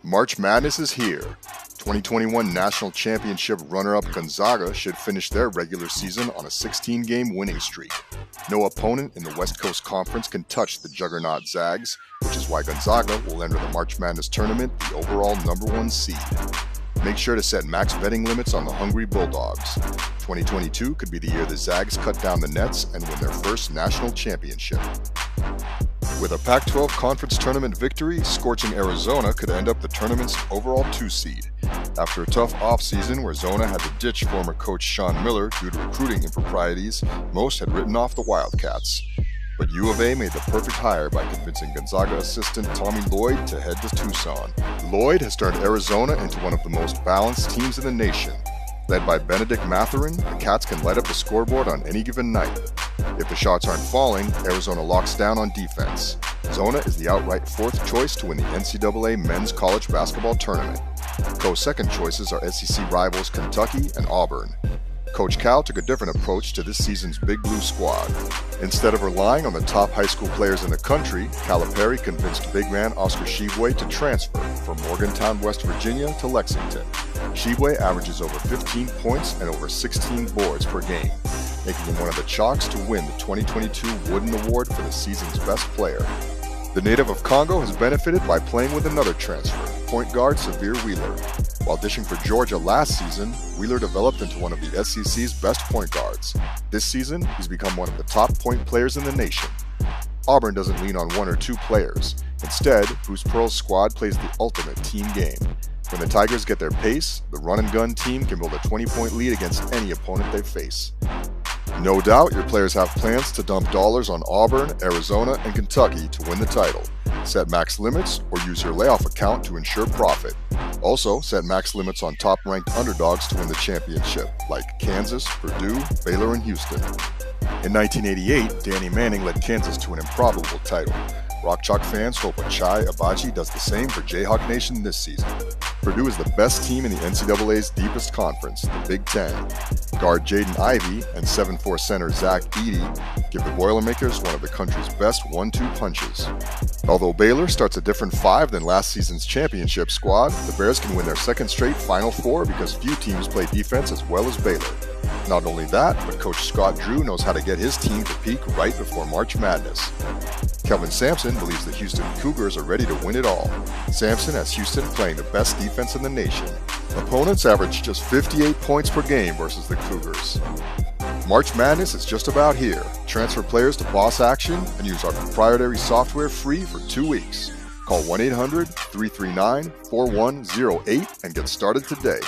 March Madness is here. 2021 National Championship runner-up Gonzaga should finish their regular season on a 16-game winning streak. No opponent in the West Coast Conference can touch the juggernaut Zags, which is why Gonzaga will enter the March Madness Tournament the overall #1 seed. Make sure to set max betting limits on the hungry Bulldogs. 2022 could be the year the Zags cut down the nets and win their first national championship. With a Pac-12 Conference Tournament victory, scorching Arizona could end up the tournament's overall 2 seed. After a tough offseason where Zona had to ditch former coach Sean Miller due to recruiting improprieties, most had written off the Wildcats. But U of A made the perfect hire by convincing Gonzaga assistant Tommy Lloyd to head to Tucson. Lloyd has turned Arizona into one of the most balanced teams in the nation. Led by Benedict Mathurin, the Cats can light up the scoreboard on any given night. If the shots aren't falling, Arizona locks down on defense. Zona is the outright 4th choice to win the NCAA Men's College Basketball Tournament. Co-second choices are SEC rivals Kentucky and Auburn. Coach Cal took a different approach to this season's Big Blue squad. Instead of relying on the top high school players in the country, Calipari convinced big man Oscar Tshiebwe to transfer from Morgantown, West Virginia to Lexington. Tshiebwe averages over 15 points and over 16 boards per game, making him one of the chalks to win the 2022 Wooden Award for the season's best player. The native of Congo has benefited by playing with another transfer, point guard Severe Wheeler. While dishing for Georgia last season, Wheeler developed into one of the SEC's best point guards. This season, he's become one of the top point players in the nation. Auburn doesn't lean on 1 or 2 players. Instead, Bruce Pearl's squad plays the ultimate team game. When the Tigers get their pace, the run-and-gun team can build a 20-point lead against any opponent they face. No doubt your players have plans to dump dollars on Auburn, Arizona, and Kentucky to win the title. Set max limits or use your layoff account to ensure profit. Also, set max limits on top-ranked underdogs to win the championship, like Kansas, Purdue, Baylor, and Houston. In 1988, Danny Manning led Kansas to an improbable title. Rock Chalk fans hope Ochai Agbaji does the same for Jayhawk Nation this season. Purdue is the best team in the NCAA's deepest conference, the Big Ten. Guard Jaden Ivey and 7'4" center Zach Edey give the Boilermakers one of the country's best 1-2 punches. Although Baylor starts a different 5 than last season's championship squad, the Bears can win their 2nd straight Final Four because few teams play defense as well as Baylor. Not only that, but Coach Scott Drew knows how to get his team to peak right before March Madness. Kelvin Sampson believes the Houston Cougars are ready to win it all. Sampson has Houston playing the best defense in the nation. Opponents average just 58 points per game versus the Cougars. March Madness is just about here. Transfer players to Boss Action and use our proprietary software free for 2 weeks. Call 1-800-339-4108 and get started today.